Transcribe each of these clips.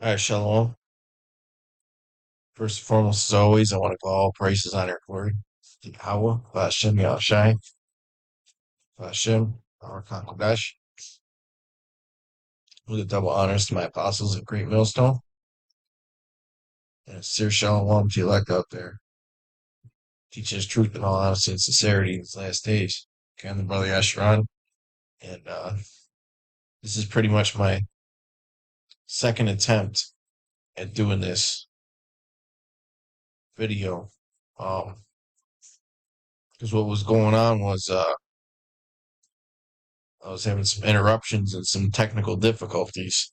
All right, Shalom. First and foremost, as always, I want to call all praises on our glory. YAHAWAH, HASHAM, YAHAWASHI, HASHAM, our Kodash. With the double honors to my apostles at Great Millstone. And a sincere Shalom to you elect out there. Teaching his truth in all honesty and sincerity in these last days. Okay, I'm the brother Yasharon. And this is pretty much my second attempt at doing this video. Because what was going on was I was having some interruptions and some technical difficulties,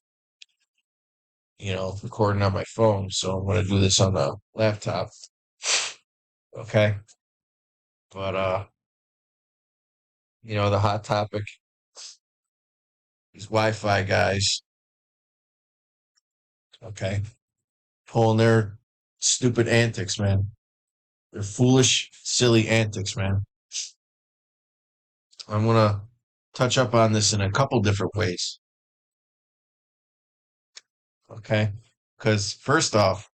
recording on my phone. So I'm going to do this on the laptop. Okay. But, the hot topic is Wi-Fi guys. Okay. Pulling their stupid antics, man. Their foolish, silly antics, man. I'm going to touch up on this in a couple different ways. Okay. Because first off,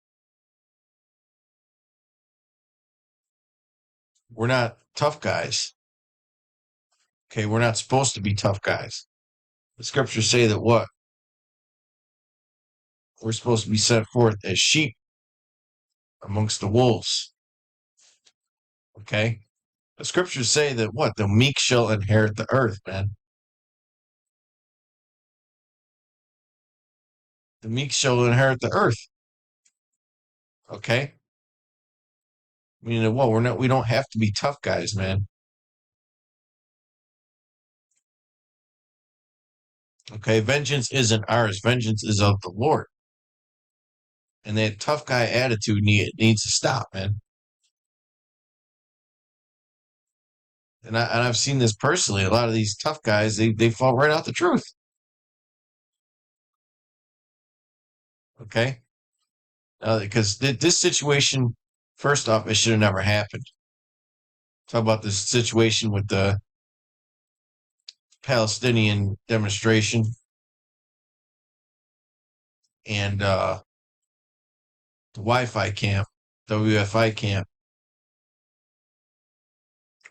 we're not tough guys. Okay. We're not supposed to be tough guys. The scriptures say that what? We're supposed to be sent forth as sheep amongst the wolves. Okay? The scriptures say that what? The meek shall inherit the earth, man. The meek shall inherit the earth. Okay? Meaning what? We don't have to be tough guys, man. Okay, vengeance isn't ours, vengeance is of the Lord. And that tough guy attitude needs to stop, man. And I've seen this personally. A lot of these tough guys, they fall right out the truth. Okay? Because this situation, first off, it should have never happened. Talk about this situation with the Palestinian demonstration and the Wi-Fi camp, WFI camp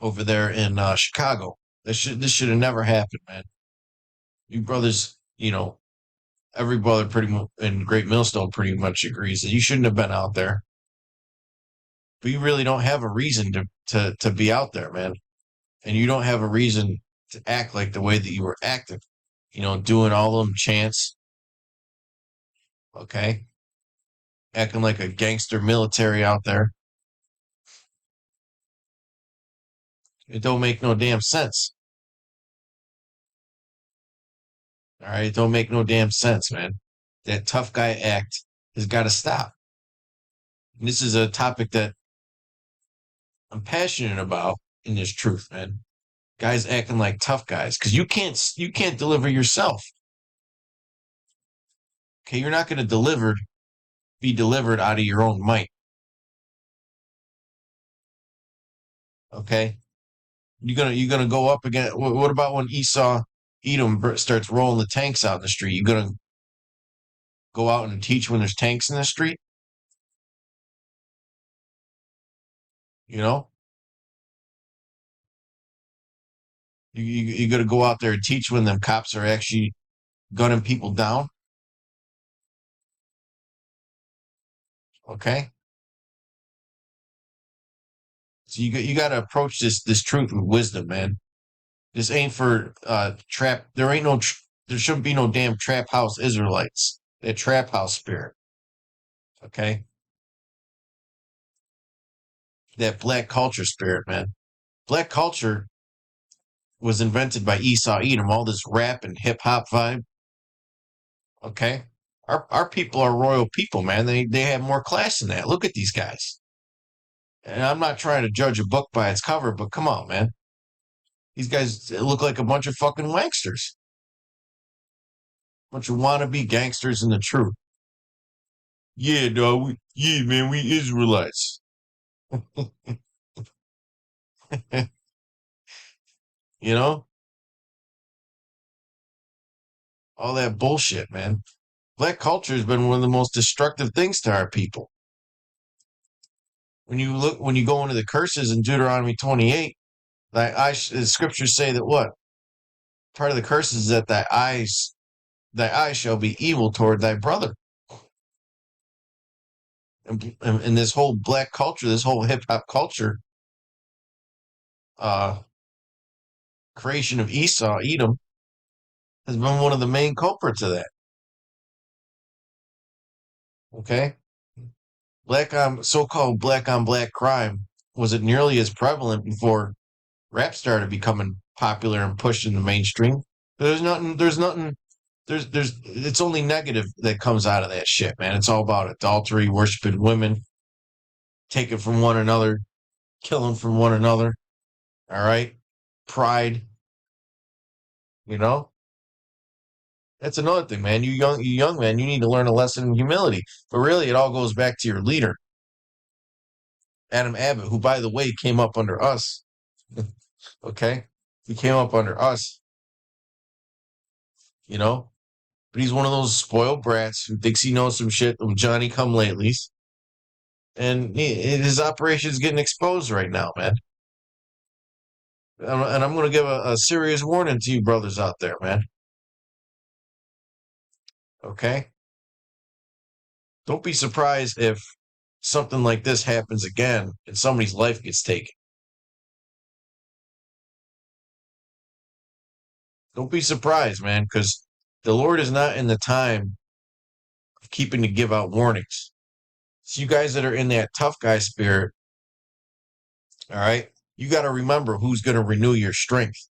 over there in Chicago. This should have never happened, man. You brothers, every brother pretty much in Great Millstone pretty much agrees that you shouldn't have been out there. But you really don't have a reason to be out there, man. And you don't have a reason to act like the way that you were acting. Doing all them chants, okay? Acting like a gangster military out there. It don't make no damn sense. All right, it don't make no damn sense, man. That tough guy act has got to stop. And this is a topic that I'm passionate about in this truth, man. Guys acting like tough guys because you can't deliver yourself. Okay, you're not going to be delivered out of your own might. Okay, you're gonna go up again. What about when Edom starts rolling the tanks out in the street? You're gonna go out and teach when there's tanks in the street? You know, you got to go out there and teach when them cops are actually gunning people down. Okay, so you got to approach this truth with wisdom, man. This ain't for trap. There shouldn't be no damn trap house Israelites. That trap house spirit. Okay, that black culture spirit, man. Black culture was invented by Esau Edom. All this rap and hip hop vibe. Okay, our people are royal people, man. They have more class than that. Look at these guys. And I'm not trying to judge a book by its cover, but come on, man. These guys look like a bunch of fucking wanksters. Bunch of wannabe gangsters in the truth. Yeah, dog. Yeah, man, we Israelites. you know? All that bullshit, man. Black culture has been one of the most destructive things to our people. When you go into the curses in Deuteronomy 28, the scriptures say that what? Part of the curses is that thy eyes shall be evil toward thy brother. And this whole black culture, this whole hip hop culture, uh, creation of Esau, Edom, has been one of the main culprits of that. Okay, so-called black on black crime wasn't nearly as prevalent before rap started becoming popular and pushed in the mainstream. It's only negative that comes out of that shit, man. It's all about adultery, worshiping women, taking from one another, killing from one another. All right, pride. You know, that's another thing, man. You young man, you need to learn a lesson in humility. But really, it all goes back to your leader, Adam Abbott, who, by the way, came up under us. Okay, he came up under us. You know, but he's one of those spoiled brats who thinks he knows some shit from Johnny come latelys, and his operation is getting exposed right now, man. And I'm going to give a serious warning to you brothers out there, man. Okay, don't be surprised if something like this happens again and somebody's life gets taken. Don't be surprised, man, because the Lord is not in the time of keeping to give out warnings. So you guys that are in that tough guy spirit, all right, you got to remember who's going to renew your strength.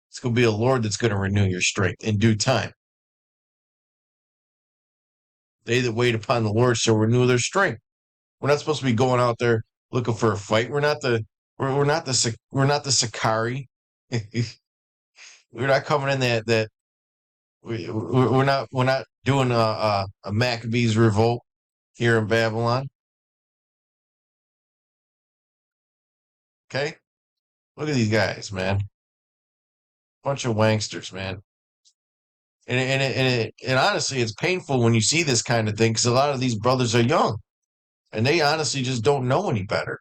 It's going to be a Lord that's going to renew your strength in due time. They that wait upon the Lord shall renew their strength. We're not supposed to be going out there looking for a fight. We're not the Sakari. We're not coming in we're not doing a Maccabees revolt here in Babylon. Okay, look at these guys, man. Bunch of wanksters, man. And honestly, it's painful when you see this kind of thing because a lot of these brothers are young and they honestly just don't know any better.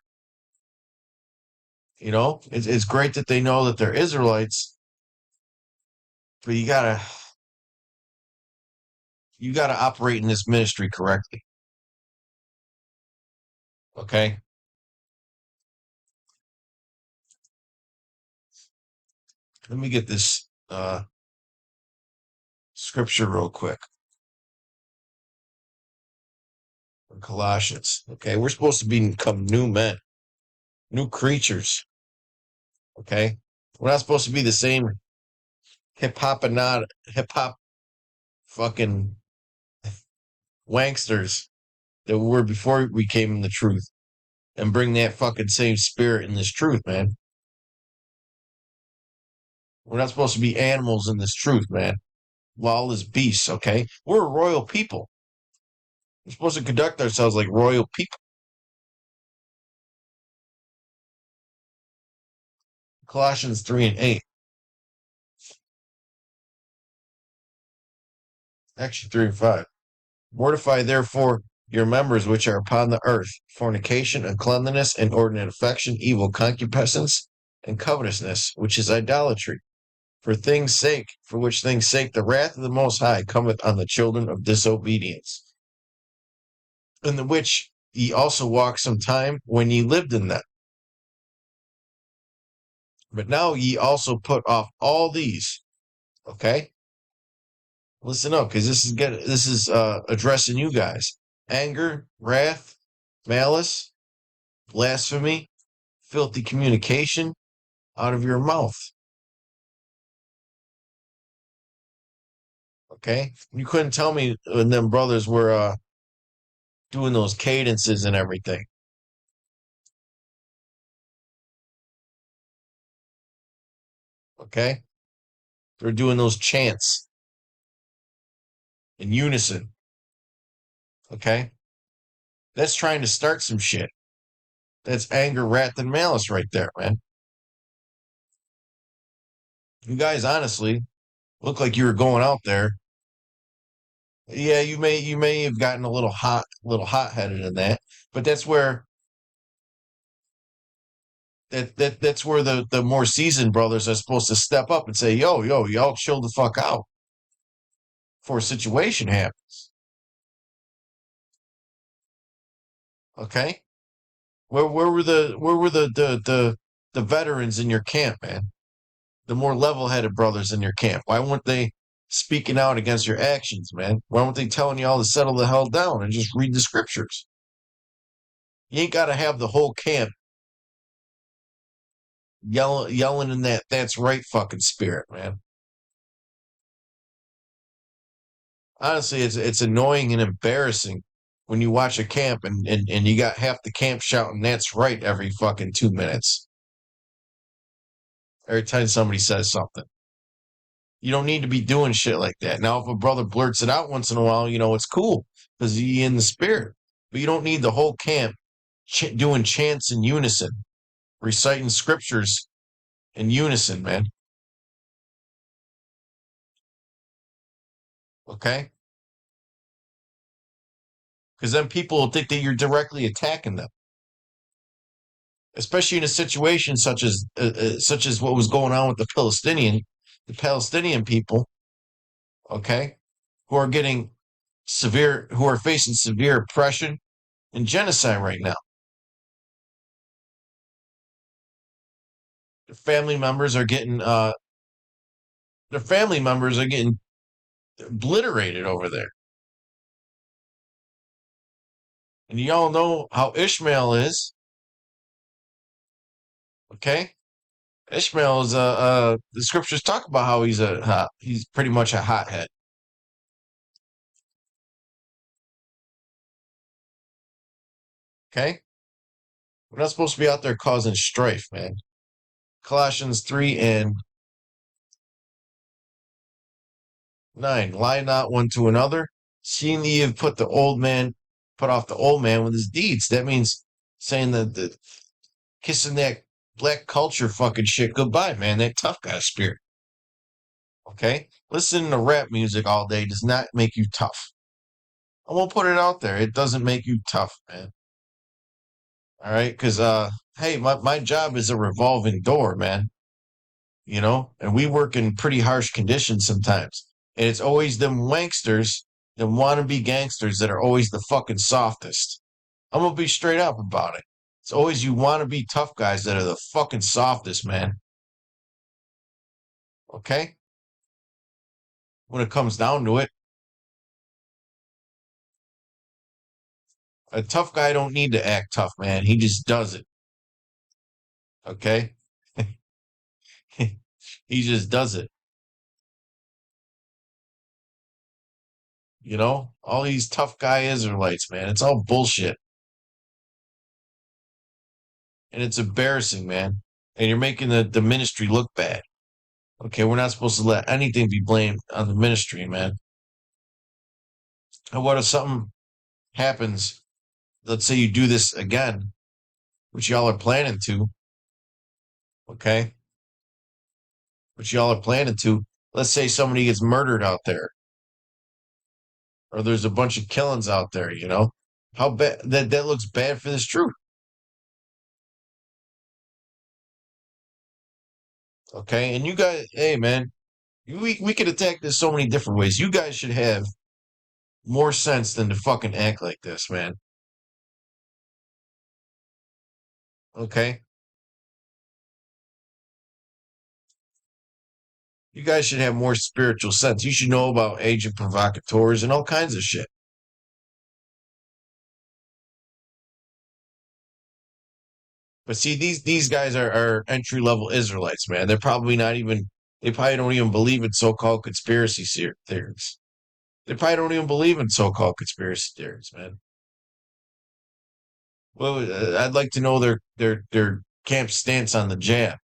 You know, it's great that they know that they're Israelites, but you gotta operate in this ministry correctly. Okay. Let me get this scripture real quick. From Colossians. Okay, we're supposed to become new men, new creatures. Okay, we're not supposed to be the same hip hop and not hip hop fucking wanksters that we were before we came in the truth and bring that fucking same spirit in this truth, man. We're not supposed to be animals in this truth, man. Lawless beasts, okay? We're a royal people. We're supposed to conduct ourselves like royal people. Colossians 3 and 8. Actually, 3 and 5. Mortify therefore your members which are upon the earth, fornication, uncleanness, inordinate affection, evil concupiscence, and covetousness, which is idolatry. For which things sake the wrath of the Most High cometh on the children of disobedience, in the which ye also walked some time when ye lived in them. But now ye also put off all these. Okay, listen up, because this is addressing you guys: anger, wrath, malice, blasphemy, filthy communication out of your mouth. Okay, you couldn't tell me when them brothers were doing those cadences and everything. Okay, they're doing those chants in unison. Okay, that's trying to start some shit. That's anger, wrath, and malice right there, man. You guys honestly look like you were going out there Yeah, you may have gotten a little hot headed in that, but that's where the more seasoned brothers are supposed to step up and say, yo, y'all chill the fuck out before a situation happens. Okay, where were the veterans in your camp, man? The more level headed brothers in your camp. Why weren't they speaking out against your actions, man? Why weren't they telling you all to settle the hell down and just read the scriptures? You ain't got to have the whole camp yelling in that "that's right" fucking spirit, man. Honestly, it's annoying and embarrassing when you watch a camp and you got half the camp shouting "that's right" every fucking 2 minutes. Every time somebody says something. You don't need to be doing shit like that. Now, if a brother blurts it out once in a while, it's cool because he in the spirit. But you don't need the whole camp doing chants in unison, reciting scriptures in unison, man. Okay? Because then people will think that you're directly attacking them, especially in a situation such as what was going on with the Palestinian people. Okay, who are facing severe oppression and genocide right now. Their family members are getting obliterated over there. And y'all know how Ishmael is. Okay, Ishmael is the scriptures talk about how he's pretty much a hothead. Okay, we're not supposed to be out there causing strife, man. Colossians 3:9. Lie not one to another, seeing that ye have put off the old man with his deeds. That means saying that kissing that black culture fucking shit goodbye, man. That tough guy spirit. Okay? Listening to rap music all day does not make you tough. I won't put it out there. It doesn't make you tough, man. All right? Because hey, my job is a revolving door, man. And we work in pretty harsh conditions sometimes. And it's always them wanksters, them wannabe gangsters that are always the fucking softest. I'm gonna be straight up about it. It's always you wannabe tough guys that are the fucking softest, man. Okay? When it comes down to it, a tough guy don't need to act tough, man. He just does it. Okay? He just does it. All these tough guy Israelites, man. It's all bullshit. And it's embarrassing, man. And you're making the ministry look bad. Okay, we're not supposed to let anything be blamed on the ministry, man. And what if something happens? Let's say you do this again, which y'all are planning to, okay? Which y'all are planning to. Let's say somebody gets murdered out there, or there's a bunch of killings out there. How bad that looks bad for this truth. Okay, and you guys, hey man, we could attack this so many different ways. You guys should have more sense than to fucking act like this, man. Okay, you guys should have more spiritual sense. You should know about agent provocateurs and all kinds of shit. But see, these guys are entry level Israelites, man. They probably don't even believe in so called conspiracy theories. They probably don't even believe in so called conspiracy theories, man. Well, I'd like to know their camp stance on the jab.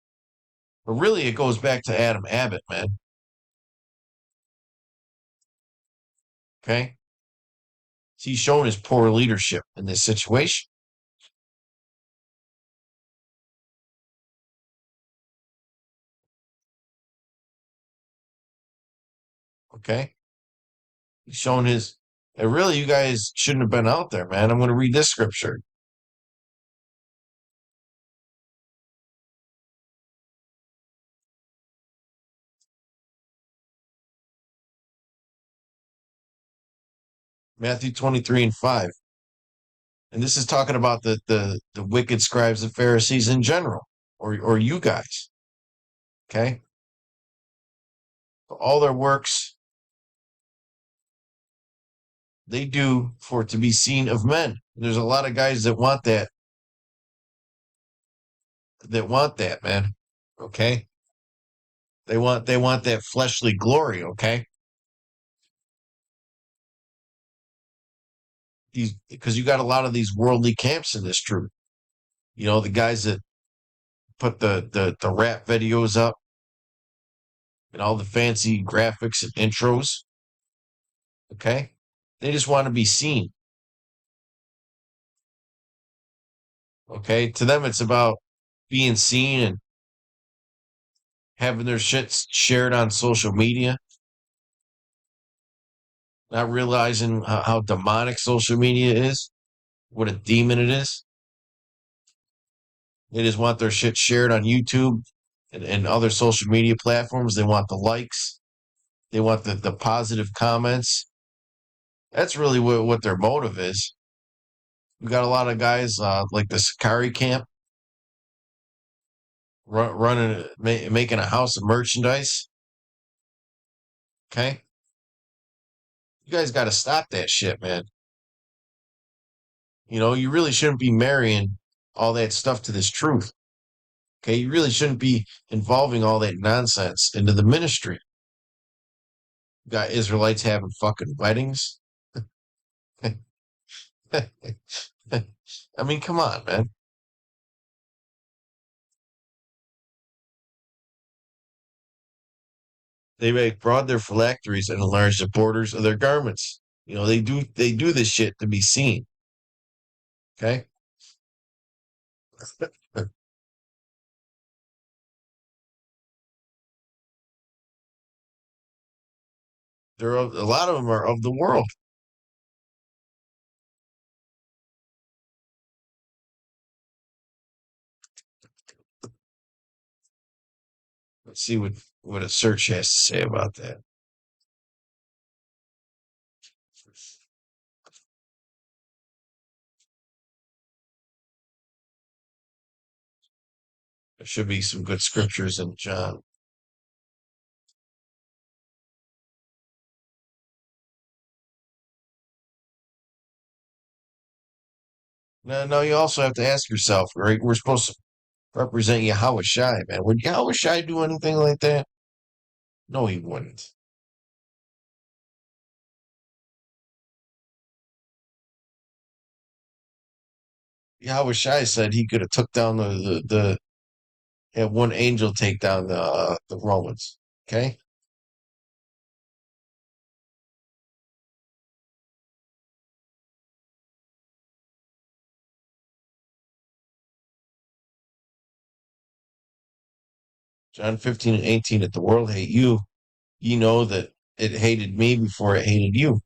But really, it goes back to Adam Abbott, man. Okay, he's shown his poor leadership in this situation. Okay, He's showing his. And really, you guys shouldn't have been out there, man. I'm going to read this scripture. Matthew 23 and 5. And this is talking about the wicked scribes and Pharisees in general, or you guys. Okay? All their works they do for it to be seen of men. There's a lot of guys that want that, man. Okay? They want that fleshly glory, okay? These because you got a lot of these worldly camps in this truth. You know, the guys that put the rap videos up and all the fancy graphics and intros, okay? They just want to be seen. Okay? To them it's about being seen and having their shit shared on social media, not realizing how demonic social media is, what a demon it is. They just want their shit shared on YouTube and other social media platforms. They want the likes. They want the positive comments. That's really what their motive is. We got a lot of guys like the Sakari camp running, making a house of merchandise. Okay. You guys got to stop that shit, man. You know, you really shouldn't be marrying all that stuff to this truth. Okay. You really shouldn't be involving all that nonsense into the ministry. You got Israelites having fucking weddings. I mean, come on, man. They make broad their phylacteries and enlarge the borders of their garments. You know, they do this shit to be seen. Okay. A lot of them are of the world. Let's see what a search has to say about that. There should be some good scriptures in John. No, you also have to ask yourself, right? We're supposed to represent YAHAWASHI, man. Would YAHAWASHI do anything like that? No, he wouldn't. YAHAWASHI said he could have took down the had one angel take down the Romans. Okay, John 15 and 18. If the world hate you, ye know that it hated me before it hated you.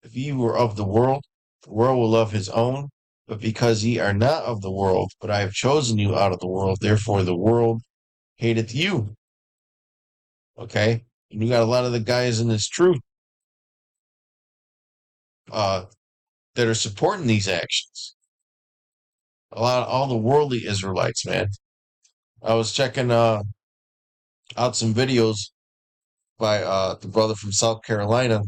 If ye were of the world will love his own. But because ye are not of the world, but I have chosen you out of the world, therefore the world hateth you. Okay, and you got a lot of the guys in this truth uh, that are supporting these actions. All the worldly Israelites, man. I was checking out some videos by the brother from South Carolina,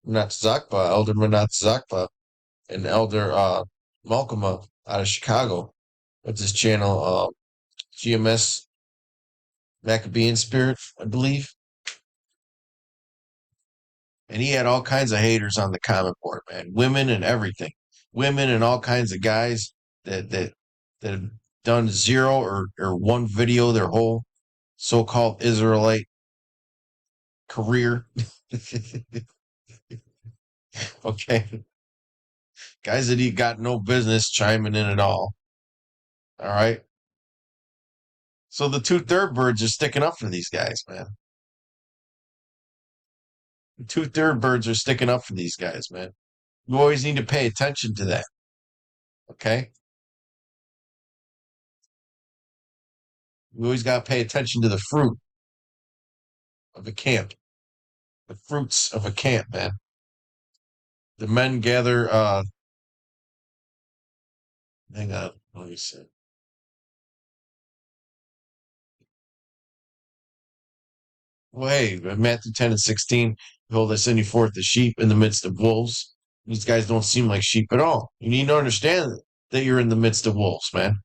Renat Zakpa, Elder Renat Zakpa, and Elder Malcolm out of Chicago. What's his channel? GMS Maccabean Spirit, I believe. And he had all kinds of haters on the comment board, man. Women and everything. Women and all kinds of guys that have done zero or one video their whole so-called Israelite career. Okay. Guys that he got no business chiming in at all. All right. So the two third birds are sticking up for these guys, man. 2/3 birds are sticking up for these guys, man. You always need to pay attention to that. Okay? You always got to pay attention to the fruit of a camp, the fruits of a camp, man. The men gather, hang on, let me see. Well, hey, Matthew 10 and 16, behold, I send you forth as sheep in the midst of wolves. These guys don't seem like sheep at all. You need to understand that you're in the midst of wolves, man.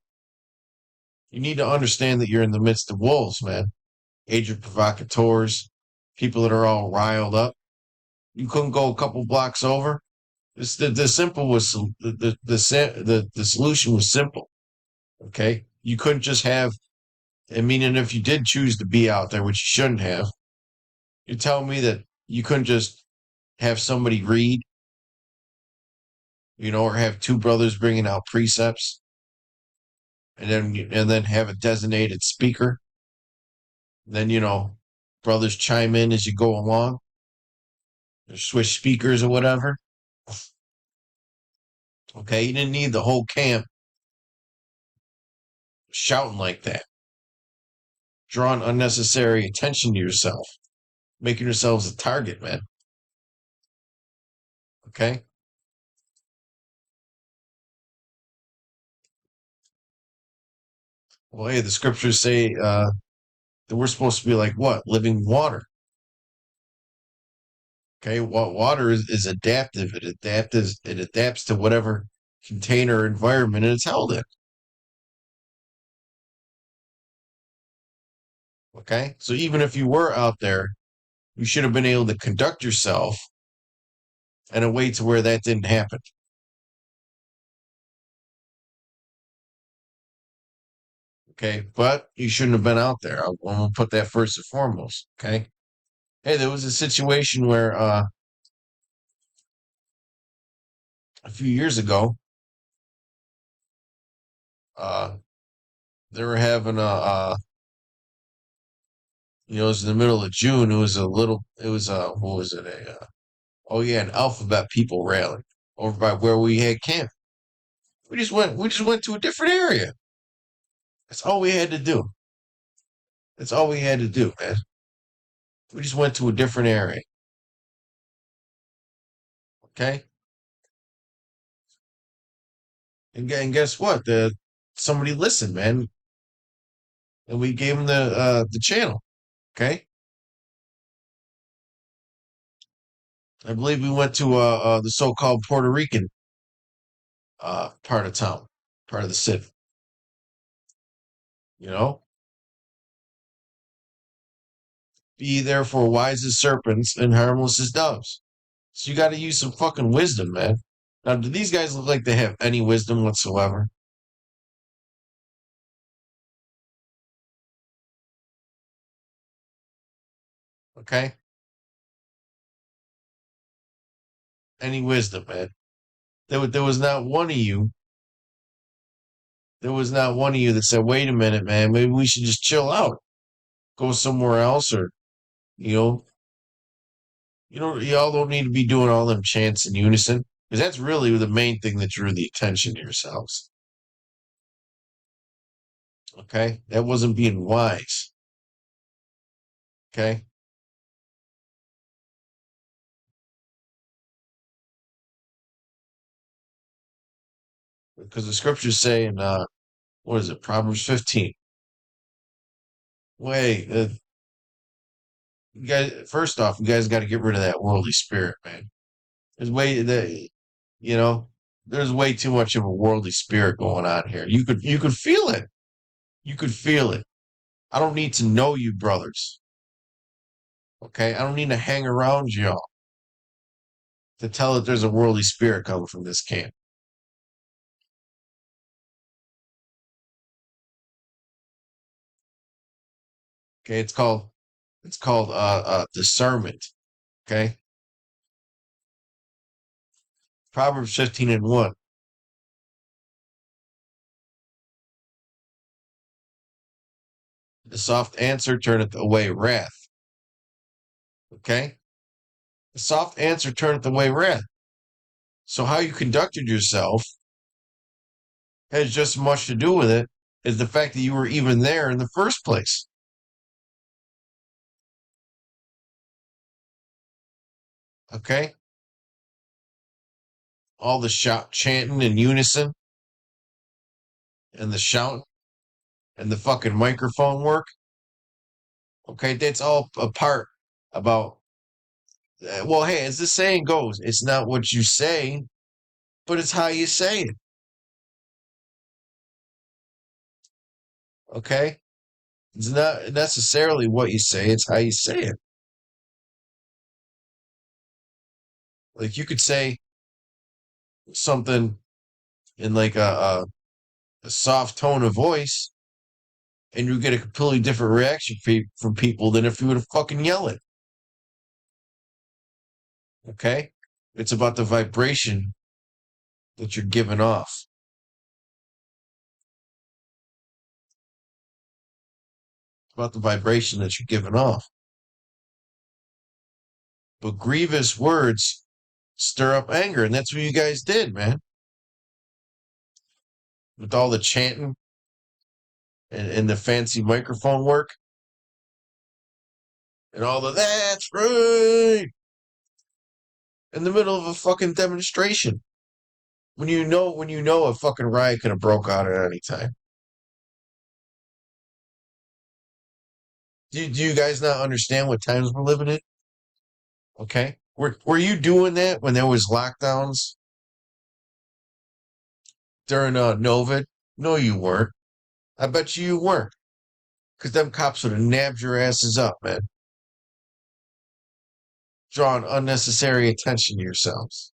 You need to understand that you're in the midst of wolves, man. Agent provocateurs, people that are all riled up. You couldn't go a couple blocks over. The simple was the solution was simple. Okay, you couldn't just have. I mean, and if you did choose to be out there, which you shouldn't have, you're telling me that you couldn't just have somebody read, or have two brothers bringing out precepts, and then have a designated speaker. Then brothers chime in as you go along, or switch speakers or whatever. Okay, you didn't need the whole camp shouting like that, drawing unnecessary attention to yourself, making yourselves a target, man. Okay. Well, hey, the scriptures say that we're supposed to be like what? Living water. Okay, water is adaptive. It adapts to whatever container or environment it's held in. Okay, so even if you were out there, you should have been able to conduct yourself in a way to where that didn't happen. Okay, but you shouldn't have been out there. I'm gonna put that first and foremost. Okay. Hey, there was a situation where a few years ago, uh, they were having it was in the middle of June. It was what was it? Oh yeah, an alphabet people rally over by where we had camp. We just went to a different area. That's all we had to do. That's all we had to do, man. We just went to a different area. Okay. And guess what? Somebody listened, man, and we gave them the channel. Okay. I believe we went to the so-called Puerto Rican part of town, part of the city. You know, be therefore wise as serpents and harmless as doves. So you got to use some fucking wisdom, man. Now, do these guys look like they have any wisdom whatsoever? Okay, any wisdom, man? There was not one of you. There was not one of you that said, "Wait a minute, man. Maybe we should just chill out, go somewhere else, or you know, y'all don't need to be doing all them chants in unison because that's really the main thing that drew the attention to yourselves." Okay, that wasn't being wise. Okay, because the scriptures say in what is it, Proverbs 15. Wait, you guys. First off, you guys got to get rid of that worldly spirit, man. There's way that you know. There's way too much of a worldly spirit going on here. You could feel it. You could feel it. I don't need to know you, brothers. Okay, I don't need to hang around y'all to tell that there's a worldly spirit coming from this camp. Okay, it's called discernment. Okay, Proverbs 15 and 1. The soft answer turneth away wrath. Okay, A soft answer turneth away wrath. So how you conducted yourself has just as much to do with it as the fact that you were even there in the first place. Okay? All the shout chanting in unison and the shouting and the fucking microphone work. Okay, that's all a part about. Well, hey, as the saying goes, it's not what you say, but it's how you say it. Okay, it's not necessarily what you say; it's how you say it. Like you could say something in like a soft tone of voice, and you get a completely different reaction from people than if you would have fucking yell it. Okay, it's about the vibration that you're giving off. It's about the vibration that you're giving off. But grievous words stir up anger, and that's what you guys did, man. With all the chanting and the fancy microphone work and all the that's right in the middle of a fucking demonstration. When you know a fucking riot could have broke out at any time. Do you guys not understand what times we're living in? Okay. Were you doing that when there was lockdowns during Novid? No, you weren't. I bet you weren't. Because them cops would have nabbed your asses up, man. Drawing unnecessary attention to yourselves.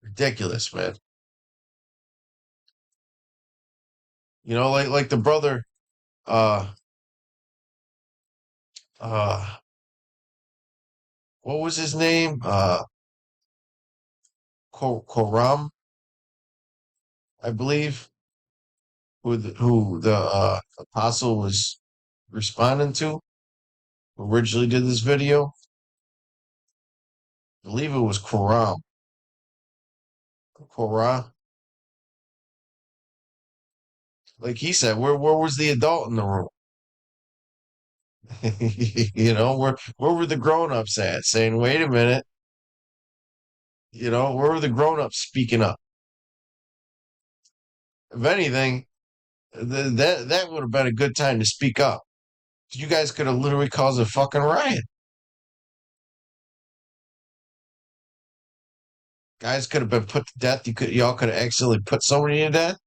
Ridiculous, man. You know, like the brother, uh, uh, what was his name? Koram, I believe, who the apostle was responding to, who originally did this video. I believe it was Koram. Korah. Like he said, where was the adult in the room? Where were the grown-ups at saying, wait a minute, where were the grown-ups speaking up? If anything, that would have been a good time to speak up. You guys could have literally caused a fucking riot. Guys could have been put to death. Y'all could have accidentally put somebody to death.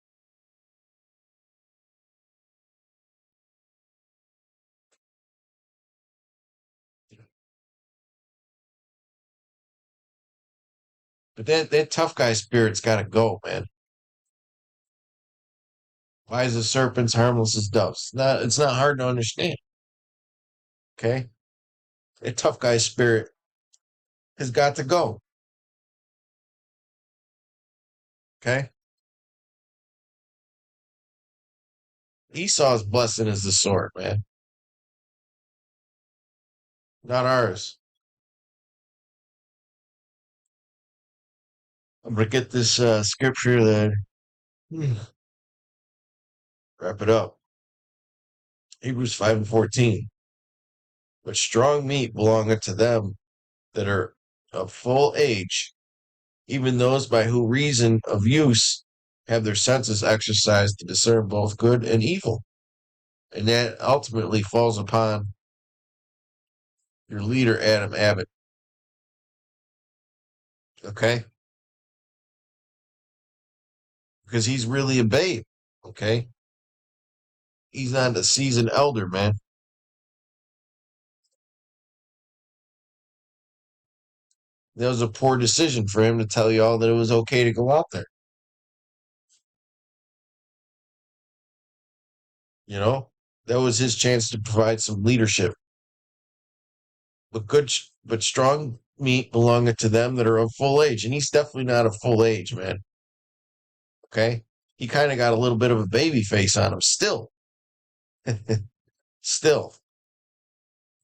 But that tough guy spirit's got to go, man. Wise as serpents, harmless as doves. It's not hard to understand. Okay, that tough guy spirit has got to go. Okay, Esau's blessing is the sword, man, not ours. I'm gonna get this scripture that wrap it up. Hebrews 5:14. But strong meat belongeth to them that are of full age, even those by who reason of use have their senses exercised to discern both good and evil. And that ultimately falls upon your leader, Adam Abbott. Okay? Because he's really a babe. Okay? He's not a seasoned elder, man. That was a poor decision for him to tell y'all that it was okay to go out there. You know? That was his chance to provide some leadership. But strong meat belongeth to them that are of full age. And he's definitely not of full age, man. Okay? He kind of got a little bit of a baby face on him still. Still.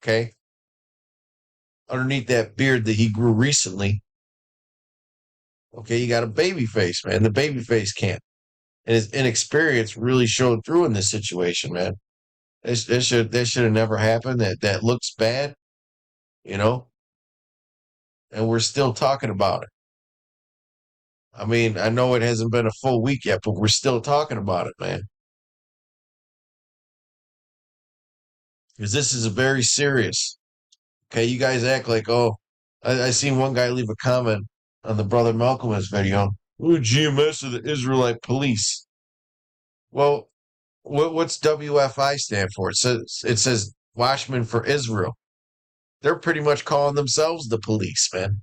Okay? underneath that beard that he grew recently. Okay, you got a baby face, man. The baby face can't. And his inexperience really showed through in this situation, man. That should have never happened. That looks bad, you know, and we're still talking about it. I mean, I know it hasn't been a full week yet, but we're still talking about it, man. Because this is a very serious. Okay, you guys act like, oh, I seen one guy leave a comment on the Brother Malcolm's video. Ooh, GMS of the Israelite police. Well, what's WFI stand for? It says Watchmen for Israel. They're pretty much calling themselves the police, man.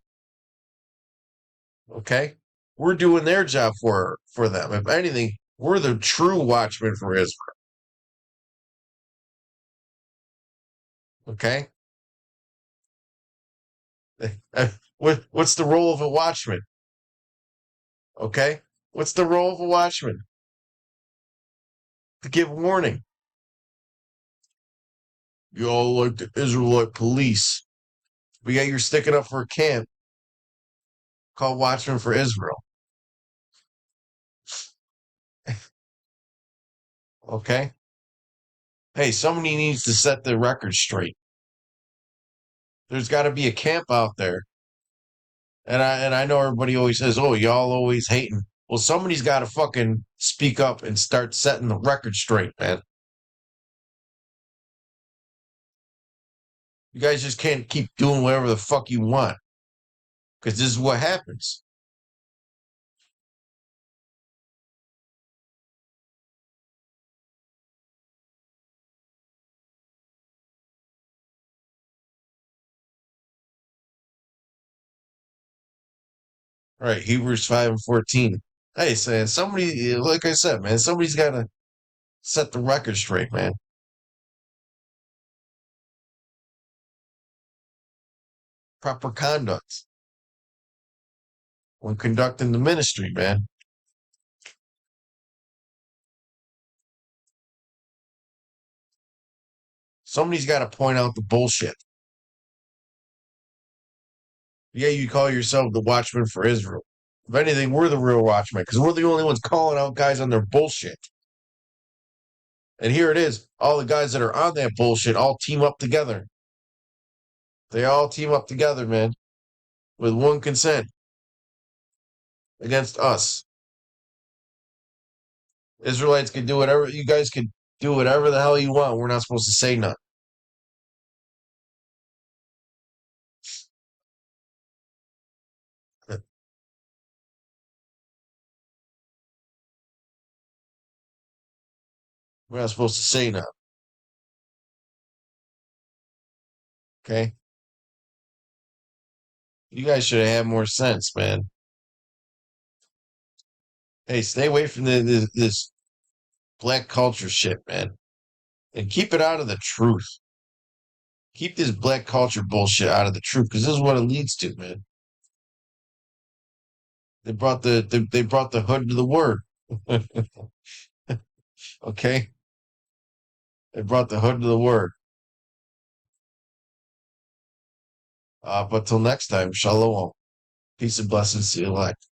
Okay, we're doing their job for them. If anything, we're the true watchmen for Israel. Okay, what's the role of a watchman? Okay, what's the role of a watchman? To give warning. You all like the Israelite police, but yet you're sticking up for a camp called Watchmen for Israel. Okay, hey, somebody needs to set the record straight. There's got to be a camp out there. And I know everybody always says, "Oh, y'all always hating." Well, somebody's got to fucking speak up and start setting the record straight, man. You guys just can't keep doing whatever the fuck you want, because this is what happens. All right, Hebrews 5:14. Hey, saying somebody, like I said, man, somebody's got to set the record straight, man. Proper conduct when conducting the ministry, man. Somebody's got to point out the bullshit. Yeah, you call yourself the watchman for Israel. If anything, we're the real watchmen because we're the only ones calling out guys on their bullshit. And here it is. All the guys that are on that bullshit all team up together. They all team up together, man, with one consent against us. Israelites can do whatever, you guys can do whatever the hell you want. We're not supposed to say nothing. We're not supposed to say nothing. Okay? You guys should have had more sense, man. Hey, stay away from this black culture shit, man. And keep it out of the truth. Keep this black culture bullshit out of the truth, because this is what it leads to, man. They brought the hood to the word. Okay? They brought the hood to the word. But till next time, shalom. Peace and blessings to you, elect.